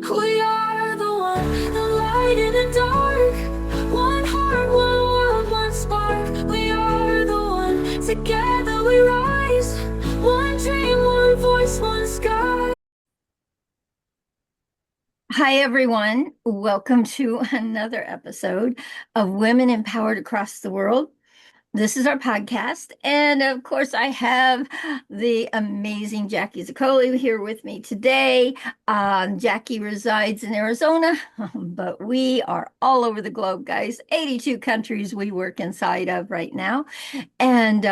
We are the one, the light in the dark. One heart, one world, one spark. We are the one, together we rise. One dream, one voice, one sky. Hi, everyone. Welcome to another episode of Women Empowered Across the World. This is our podcast. And of course, I have the amazing Jackie Zaccoli here with me today. Jackie resides in Arizona, but we are all over the globe, guys. 82 countries we work inside of right now. And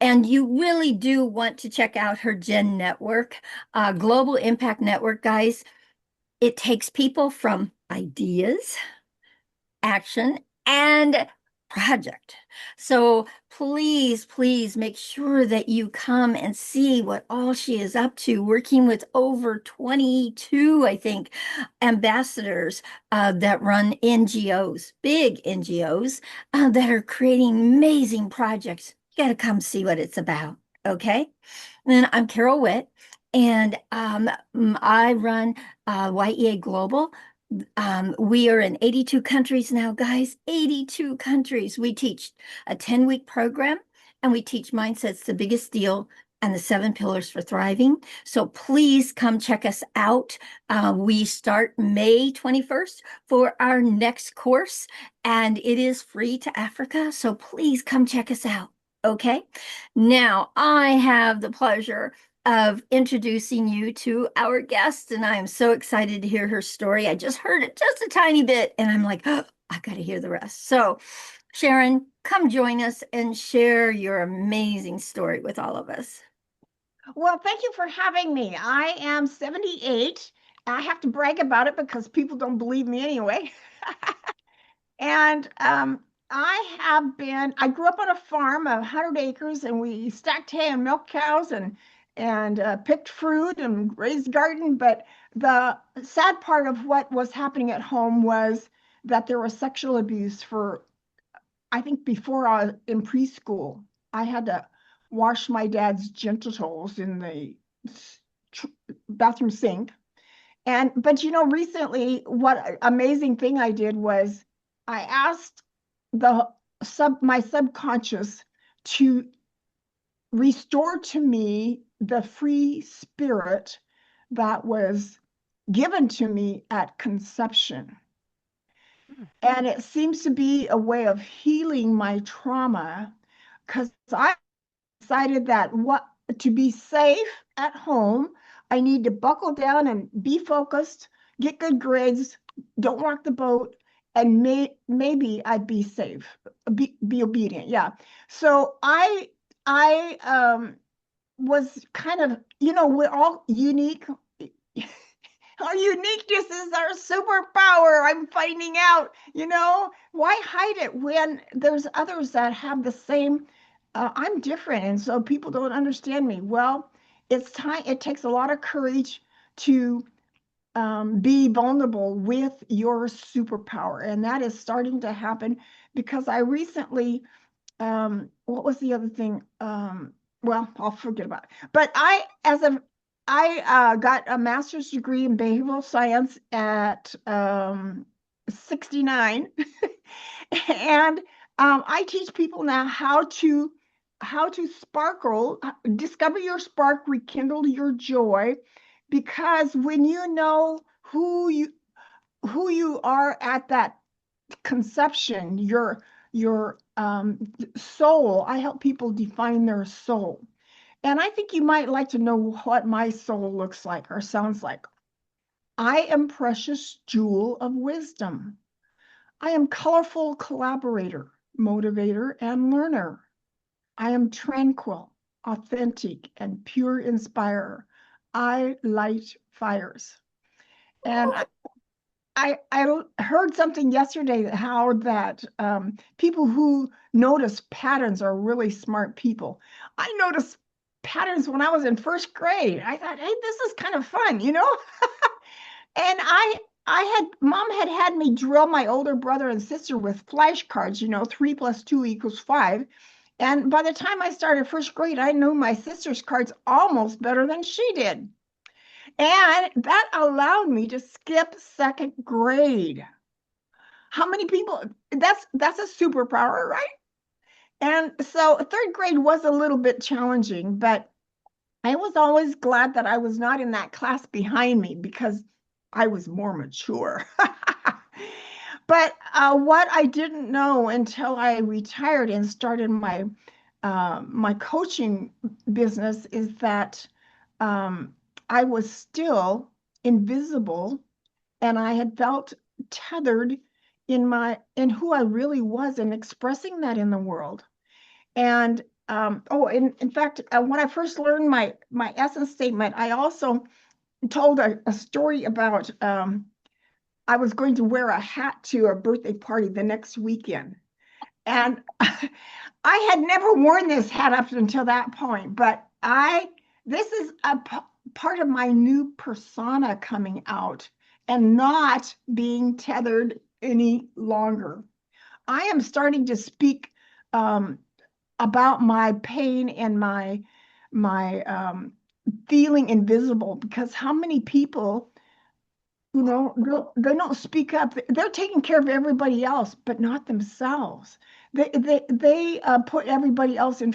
you really do want to check out her Gen Network, Global Impact Network, guys. It takes people from ideas, action, and project. So please make sure that you come and see what all she is up to, working with over 22, I think, ambassadors that run NGOs, big NGOs, that are creating amazing projects. You got to come see what it's about. Okay. And I'm Carol Witt, and I run YEA Global. We are in 82 countries now, guys. 82 countries. We teach a 10-week program, and we teach mindsets, the biggest deal, and the 7 pillars for thriving. So please come check us out. We start May 21st for our next course, and it is free to Africa. So please come check us out. Okay. Now I have the pleasure of introducing you to our guest, and I am so excited to hear her story. I just heard it just a tiny bit, and I'm like, oh, I got to hear the rest. So, Sharon, come join us and share your amazing story with all of us. Well, thank you for having me. I am 78. I have to brag about it because people don't believe me anyway. And I grew up on a farm of 100 acres, and we stacked hay and milked cows and picked fruit and raised garden. But the sad part of what was happening at home was that there was sexual abuse for, I think, before I was in preschool. I had to wash my dad's genitals in the bathroom sink. But recently, what amazing thing I did was I asked my subconscious to restore to me the free spirit that was given to me at conception. And it seems to be a way of healing my trauma, because I decided that to be safe at home, I need to buckle down and be focused, get good grades, don't rock the boat, and maybe I'd be safe, be obedient. Yeah. So I was kind of, we're all unique. Our uniqueness is our superpower. I'm finding out, why hide it when there's others that have the same. I'm different, and so people don't understand me. Well, it's time. It takes a lot of courage to be vulnerable with your superpower, and that is starting to happen because I recently. What was the other thing? Well, I'll forget about it. But I got a master's degree in behavioral science at 69, and I teach people now how to sparkle, discover your spark, rekindle your joy, because when you know who you are at that conception, your soul. I help people define their soul. And I think you might like to know what my soul looks like or sounds like. I am precious jewel of wisdom. I am colorful collaborator, motivator, and learner. I am tranquil, authentic, and pure inspirer. I light fires. And I heard something yesterday how that people who notice patterns are really smart people. I noticed patterns when I was in first grade. I thought, hey, this is kind of fun, And mom had me drill my older brother and sister with flashcards, 3 + 2 = 5. And by the time I started first grade, I knew my sister's cards almost better than she did. And that allowed me to skip second grade. How many people? That's a superpower, right? And so third grade was a little bit challenging, but I was always glad that I was not in that class behind me because I was more mature. But what I didn't know until I retired and started my coaching business is that um, I was still invisible, and I had felt tethered in who I really was and expressing that in the world. And in fact, when I first learned my essence statement, I also told a story about I was going to wear a hat to a birthday party the next weekend. And I had never worn this hat up until that point, but this is part of my new persona coming out and not being tethered any longer. I am starting to speak um, about my pain and my feeling invisible, because how many people, they don't speak up. They're taking care of everybody else, but not themselves. They put everybody else in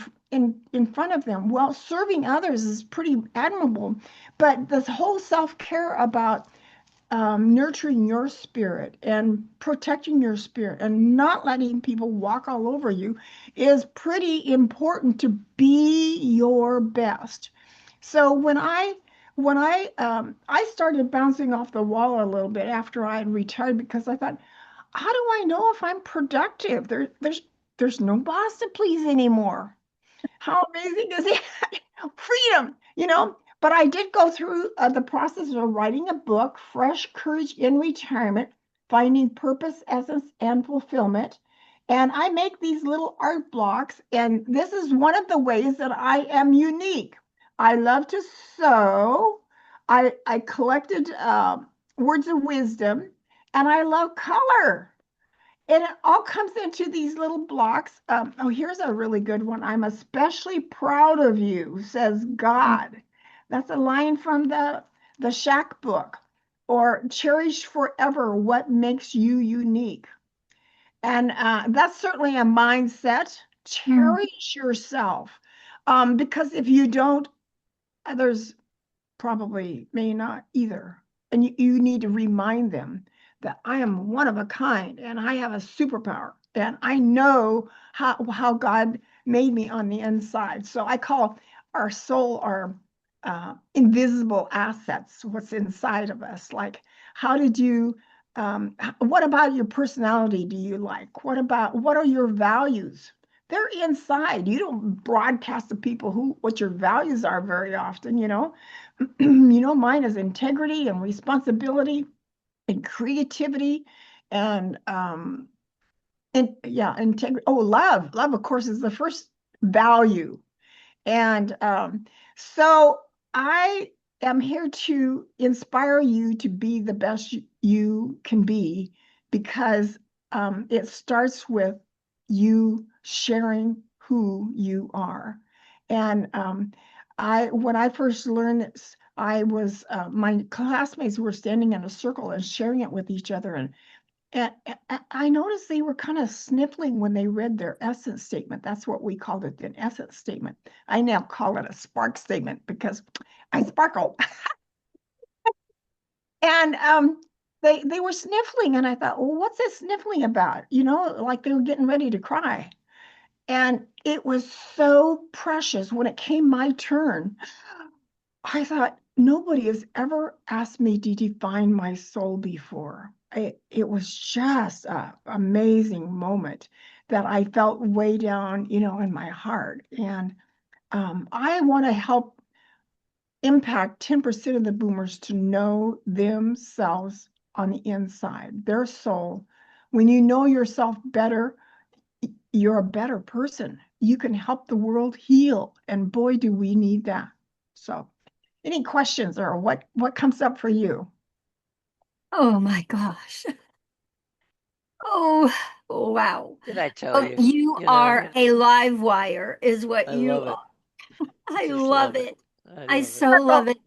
front of them. Well, serving others is pretty admirable, but this whole self-care about nurturing your spirit and protecting your spirit and not letting people walk all over you is pretty important to be your best. So when I started bouncing off the wall a little bit after I had retired, because I thought, how do I know if I'm productive? There's no boss to please anymore. How amazing is it? Freedom, you know. But I did go through the process of writing a book, Fresh Courage in Retirement, Finding Purpose, Essence, and Fulfillment. And I make these little art blocks, and this is one of the ways that I am unique. I love to sew. I collected words of wisdom, and I love color. And it all comes into these little blocks. Here's a really good one. I'm especially proud of you, says God. That's a line from the Shack book. Or cherish forever what makes you unique. And that's certainly a mindset. Mm. Cherish yourself. Because if you don't, others probably may not either. And you need to remind them that I am one of a kind and I have a superpower and I know how God made me on the inside. So I call our soul our invisible assets, what's inside of us. Like, how did you, what about your personality do you like? What are your values? They're inside. You don't broadcast to people what your values are very often, you know. Mine is integrity and responsibility and creativity and yeah, integrity. Oh, love. Love, of course, is the first value. And so I am here to inspire you to be the best you can be, because it starts with you sharing who you are. And when I first learned this, my classmates were standing in a circle and sharing it with each other. And I noticed they were kind of sniffling when they read their essence statement. That's what we called it, an essence statement. I now call it a spark statement because I sparkle. And they were sniffling, and I thought, well, what's this sniffling about? Like they were getting ready to cry. And it was so precious. When it came my turn, I thought, nobody has ever asked me to define my soul before. It was just an amazing moment that I felt way down, in my heart. And I want to help impact 10% of the boomers to know themselves on the inside, their soul. When you know yourself better, you're a better person. You can help the world heal. And boy, do we need that. So, any questions, or what comes up for you? Oh my gosh. Oh, wow. Did I tell Oh, you? you are a live wire, is what I you love it. are. I Just love love it. it. I I love it. so love it.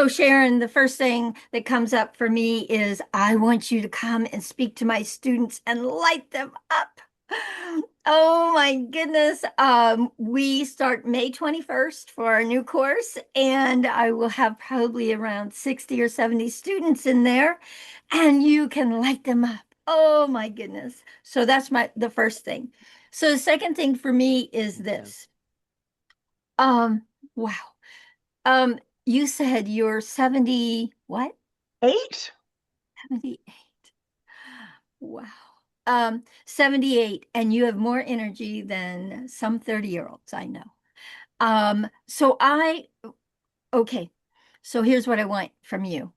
So, Sharon, the first thing that comes up for me is I want you to come and speak to my students and light them up. Oh my goodness. We start May 21st for our new course, and I will have probably around 60 or 70 students in there, and you can light them up. Oh my goodness. So that's the first thing. So the second thing for me is Yeah. this. Um, wow. Um, you said you're 70, what? 8? 78. Wow. 78, and you have more energy than some 30-year-olds I know. So okay. So here's what I want from you.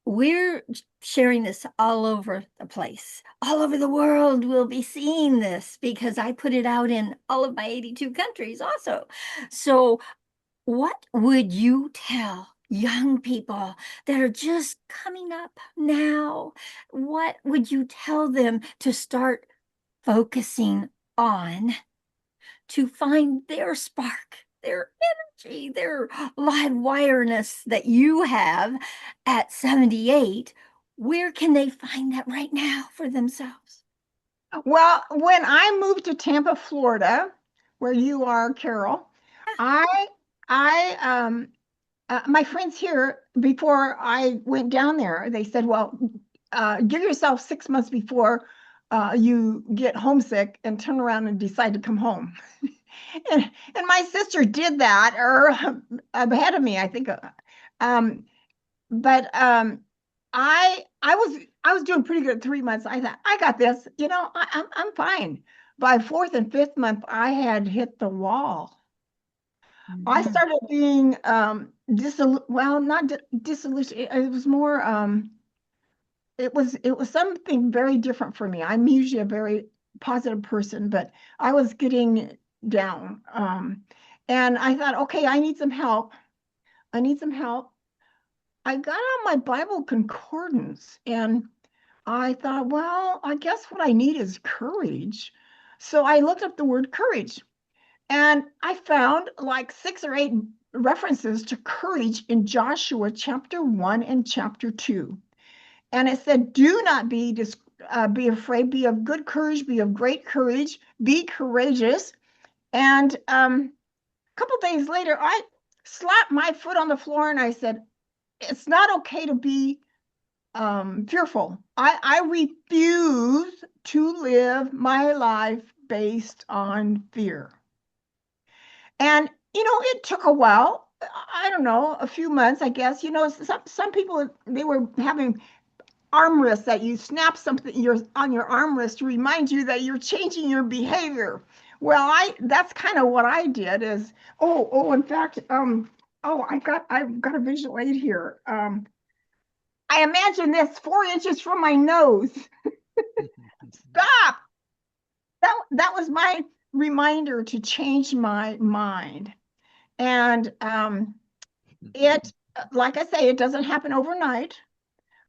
We're sharing this all over the place. All over the world will be seeing this because I put it out in all of my 82 countries also. So what would you tell young people that are just coming up now? What would you tell them to start focusing on to find their spark, their energy, their live wireness that you have at 78? Where can they find that right now for themselves? Well, when I moved to Tampa, Florida, where you are, Carol, I I my friends here before I went down there, they said, "Well, give yourself 6 months before you get homesick and turn around and decide to come home." And my sister did that, or ahead of me, I think. Um, but I was doing pretty good at 3 months. I thought I got this. I'm fine. By fourth and fifth month, I had hit the wall. I Mhm. started being well, not disillusioned. It was more it was something very different for me. I'm usually a very positive person, but I was getting down. And I thought, okay, I need some help. I need some help. I got on my Bible concordance and I thought, well, I guess what I need is courage. So I looked up the word courage and I found like 6 or 8 references to courage in Joshua chapter 1 and chapter 2. And it said, do not be afraid, be of good courage, be of great courage, be courageous. And a couple days later, I slapped my foot on the floor and I said, it's not okay to be fearful. I refuse to live my life based on fear. And it took a while. I don't know, a few months, I guess. Some people, they were having arm wrists that you snap something on your arm wrist to remind you that you're changing your behavior. Well, I that's kind of what I did is, in fact, I've got a visual aid here. I imagine this 4 inches from my nose. Stop. That was my reminder to change my mind. And it, like I say, it doesn't happen overnight.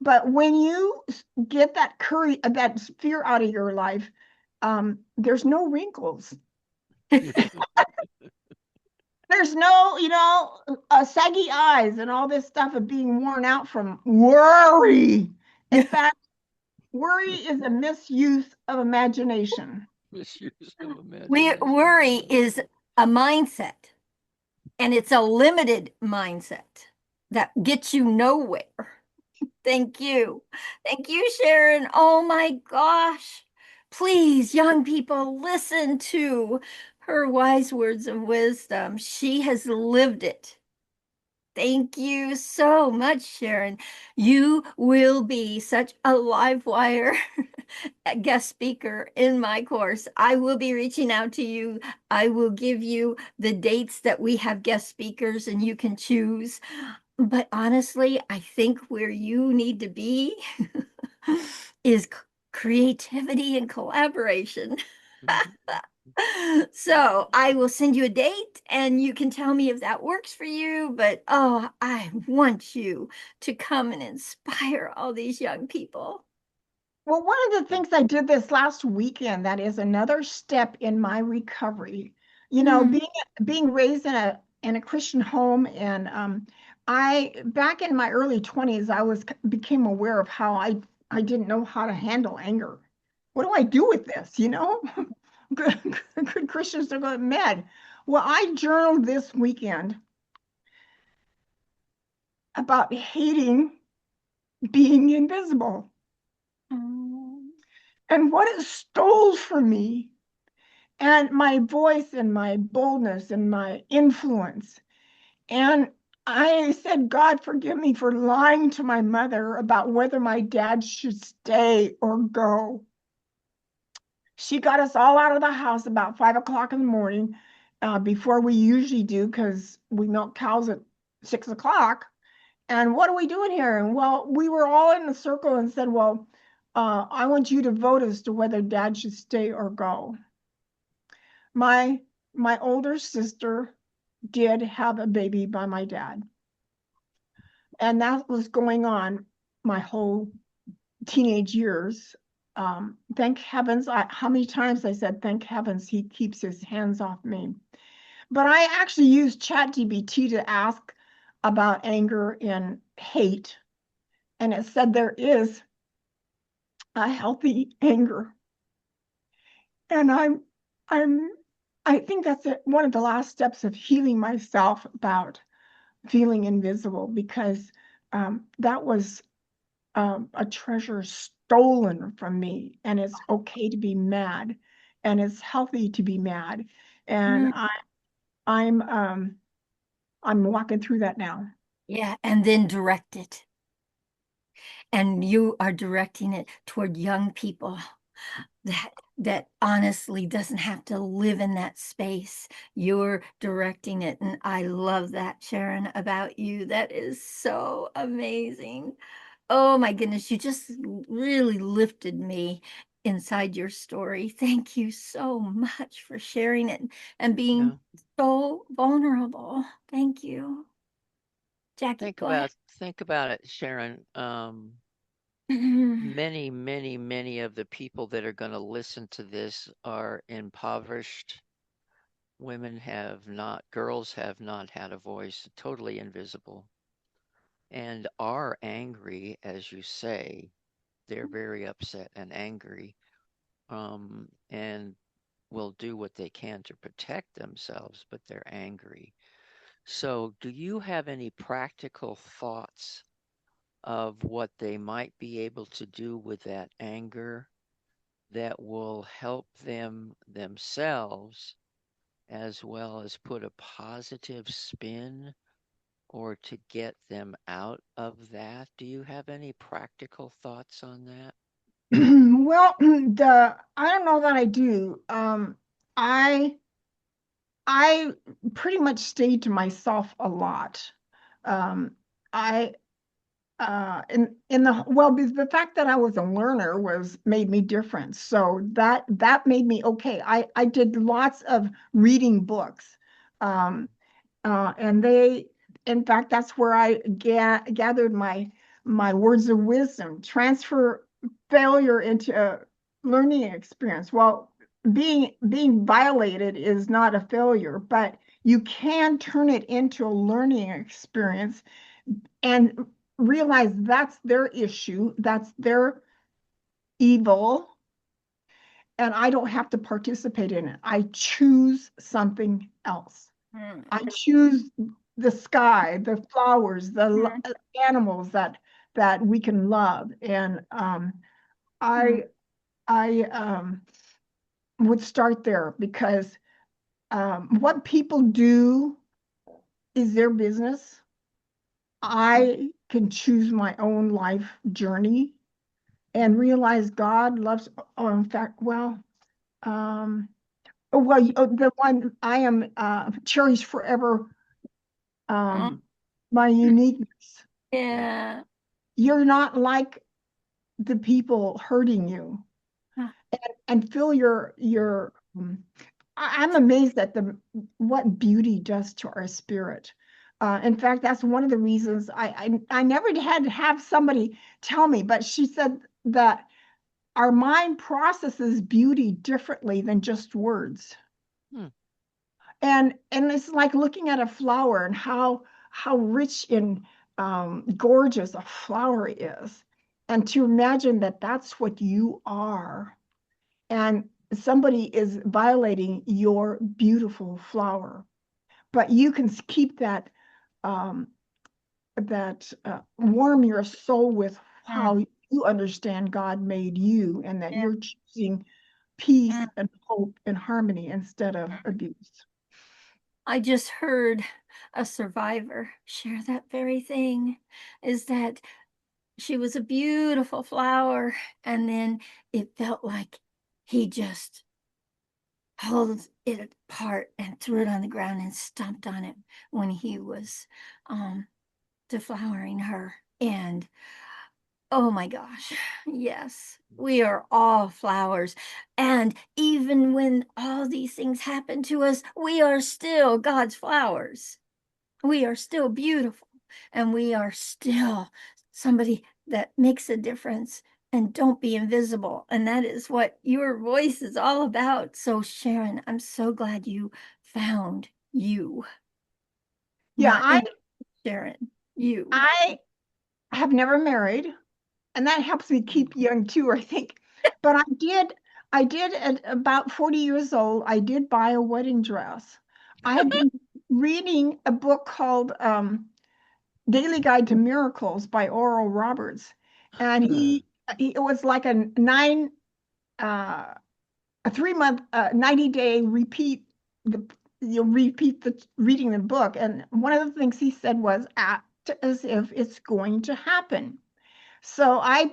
But when you get that courage, that fear out of your life, there's no wrinkles. There's no, saggy eyes and all this stuff of being worn out from worry. In fact, worry is a misuse of imagination. Misuse of imagination. Worry is a mindset, and it's a limited mindset that gets you nowhere. Thank you. Thank you, Sharon. Oh my gosh. Please, young people, listen to her wise words of wisdom. She has lived it. Thank you so much, Sharon. You will be such a live wire guest speaker in my course. I will be reaching out to you. I will give you the dates that we have guest speakers and you can choose. But honestly, I think where you need to be is creativity and collaboration. So I will send you a date and you can tell me if that works for you. But oh, I want you to come and inspire all these young people. Well, one of the things I did this last weekend that is another step in my recovery. Mm. Being raised in a Christian home and back in my early 20s, became aware of how I didn't know how to handle anger. What do I do with this? Good Christians are going mad. Well, I journaled this weekend about hating being invisible and what it stole from me, and my voice and my boldness and my influence. And I said, God, forgive me for lying to my mother about whether my dad should stay or go. She got us all out of the house about 5 o'clock in the morning, before we usually do, because we milk cows at 6 o'clock. And what are we doing here? And well, we were all in a circle and said, well, I want you to vote as to whether dad should stay or go. My older sister did have a baby by my dad. And that was going on my whole teenage years. Thank heavens, how many times I said, thank heavens he keeps his hands off me. But I actually used ChatGPT to ask about anger and hate. And it said there is a healthy anger. And I think that's one of the last steps of healing myself about feeling invisible, because that was a treasure stolen from me. And it's okay to be mad, and it's healthy to be mad. And I'm walking through that now. Yeah, and then direct it. And you are directing it toward young people that honestly doesn't have to live in that space. You're directing it. And I love that, Sharon, about you. That is so amazing. Oh my goodness, you just really lifted me inside your story. Thank you so much for sharing it and being so vulnerable. Thank you. Jackie, go ahead. Think about it, Sharon. Many of the people that are going to listen to this are impoverished. Girls have not had a voice, totally invisible, and are angry, as you say. They're very upset and angry, and will do what they can to protect themselves, but they're angry. So, do you have any practical thoughts of what they might be able to do with that anger that will help them themselves, as well as put a positive spin or to get them out of that? Do you have any practical thoughts on that? Well, I don't know that I do. I I pretty much stayed to myself a lot. I in the well, the fact that I was a learner was made me different. So that made me okay. I did lots of reading books. Um, and in fact, that's where I gathered my words of wisdom, transfer failure into a learning experience. Well, being violated is not a failure, but you can turn it into a learning experience and realize that's their issue, that's their evil, and I don't have to participate in it. I choose something else. I choose the sky, the flowers, the animals that we can love. And I would start there, because what people do is their business. I can choose my own life journey and realize God loves, oh, in fact, well, the one I am cherished forever, my uniqueness. Yeah. You're not like the people hurting you, and feel your I'm amazed at what beauty does to our spirit. In fact, that's one of the reasons I never had to have somebody tell me, but she said that our mind processes beauty differently than just words. Hmm. And it's like looking at a flower and how rich and gorgeous a flower is, and to imagine that that's what you are, and somebody is violating your beautiful flower, but you can keep that um, warm your soul with how Mm, you understand God made you, and that yeah, you're choosing peace mm. and hope and harmony instead of abuse. I just heard a survivor share that very thing, is that she was a beautiful flower, and then it felt like he just pulled it apart and threw it on the ground and stomped on it when he was um deflowering her. And oh my gosh, yes, we are all flowers. And even when all these things happen to us, we are still God's flowers. We are still beautiful, and we are still somebody that makes a difference. And don't be invisible. And that is what your voice is all about. So, Sharon, I'm so glad you found you, Yeah, not in Sharon, you. I have never married, and that helps me keep young too, I think. But I did at about 40 years old, I did buy a wedding dress. I had been reading a book called Daily Guide to Miracles by Oral Roberts, and he it was like uh, a 3 month, 90-day repeat. The You'll repeat the reading the book, and one of the things he said was act as if it's going to happen. So I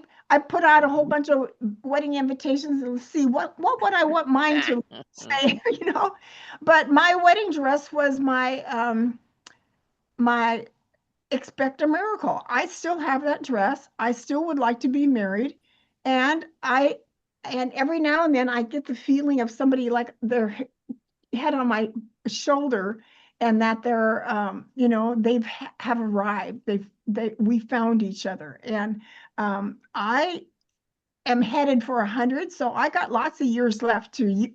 put out a whole bunch of wedding invitations and see what would I want mine to say, you know. But my wedding dress was my expect a miracle. I still have that dress. I still would like to be married, and and every now and then I get the feeling of somebody like their head on my shoulder, and that they're have arrived. We found each other, and I am headed for 100, so I got lots of years left to be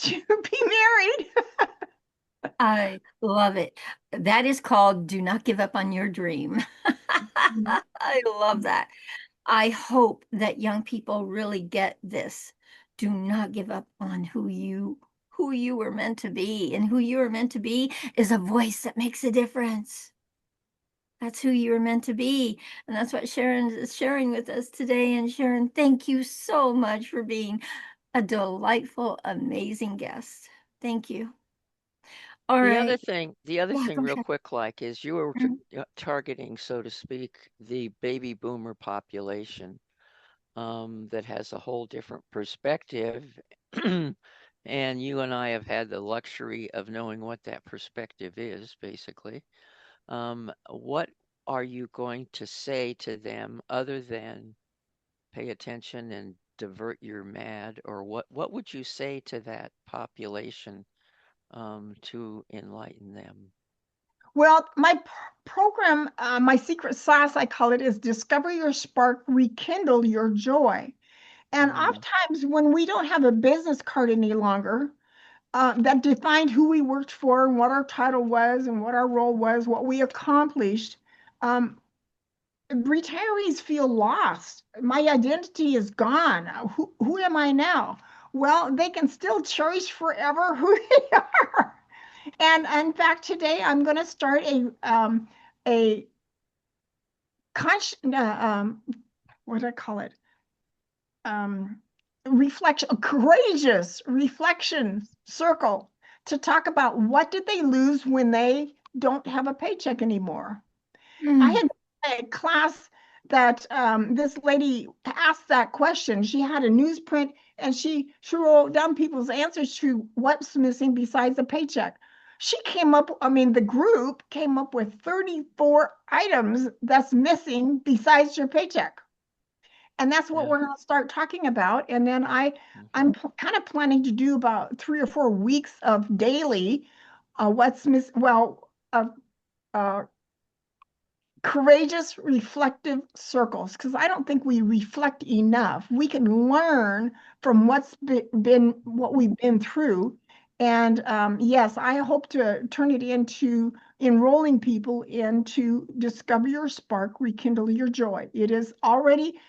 married. I love it. That is called Do Not Give Up on Your Dream. I love that. I hope that young people really get this. Do not give up on who you were meant to be. And who you were meant to be is a voice that makes a difference. That's who you were meant to be. And that's what Sharon is sharing with us today. And Sharon, thank you so much for being a delightful, amazing guest. Thank you. All right. The other Yeah, thing go real ahead. quick, like, is you were Mhm. targeting, so to speak, the baby boomer population, that has a whole different perspective. And you and I have had the luxury of knowing what that perspective is, basically. What are you going to say to them other than pay attention and divert your mad? Or what would you say to that population, to enlighten them? Well, my program, my secret sauce, I call it, is discover your spark, rekindle your joy. And Mm, oftentimes, when we don't have a business card any longer, that defined who we worked for and what our title was and what our role was, what we accomplished, um, retirees feel lost. My identity is gone. Who am I now? Well, they can still cherish forever who they are. And in fact, today I'm going to start a what do I call it? Um, a courageous reflection circle to talk about what did they lose when they don't have a paycheck anymore. I Mm, had a class that this lady asked that question. She had a newsprint, and she wrote down people's answers to what's missing besides a paycheck. The group came up with 34 items that's missing besides your paycheck. And that's what yeah. we're going to start talking about. And then Hmm. I'm kind of planning to do about 3 or 4 weeks of daily what's miss well uh, courageous reflective circles, because I don't think we reflect enough. We can learn from been what we've been through, And yes, I hope to turn it into enrolling people into Discover Your Spark, Rekindle Your Joy. It is already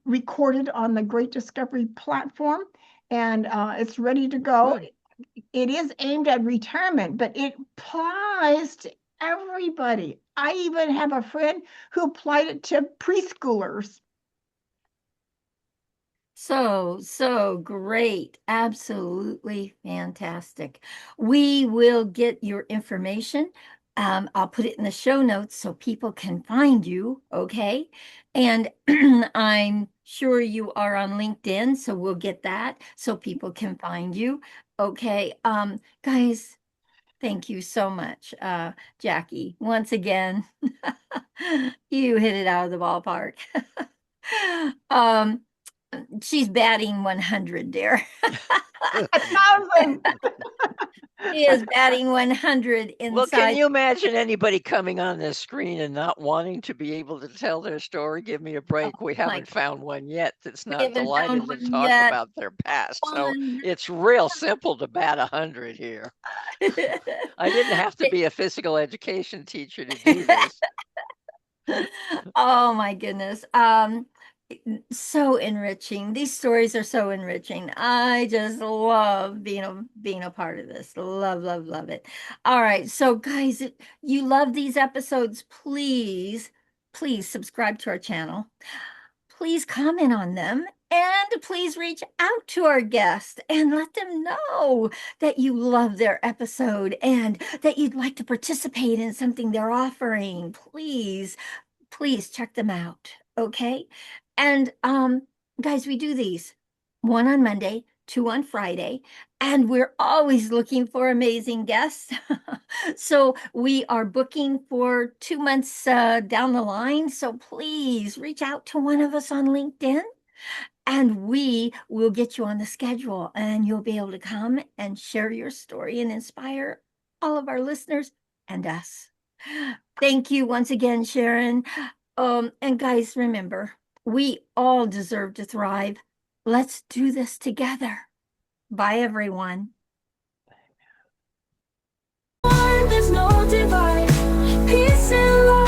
recorded on the Great Discovery platform, and it's ready to go. Good. It is aimed at retirement, but it applies to everybody. I even have a friend who applied it to preschoolers. So great. Absolutely fantastic. We will get your information. I'll put it in the show notes so people can find you, okay? And I'm sure you are on LinkedIn, so we'll get that so people can find you. Okay. Guys, thank you so much, Jackie. Once again, you hit it out of the ballpark. Um, she's batting 100, dear. 1,000. She is batting 100 Well, can inside. you imagine anybody coming on this screen and not wanting to be able to tell their story? Give me a Oh break. We my, haven't found one yet that's we not haven't found delighted to one talk yet. about their past. So One. it's real simple to bat 100 here. I didn't have to be a physical education teacher to do this. Oh my goodness. So enriching. These stories are so enriching. I just love being a part of this. Love it. All right. So guys, if you love these episodes, please subscribe to our channel. Please comment on them and please reach out to our guests and let them know that you love their episode and that you'd like to participate in something they're offering. Please check them out. Okay. And guys, we do these one on Monday, two on Friday, and we're always looking for amazing guests. So we are booking for 2 months down the line. So please reach out to one of us on LinkedIn and we will get you on the schedule and you'll be able to come and share your story and inspire all of our listeners and us. Thank you once again, Sharon. And guys, remember, we all deserve to thrive. Let's do this together. Bye, everyone. There's no divide. Peace and love.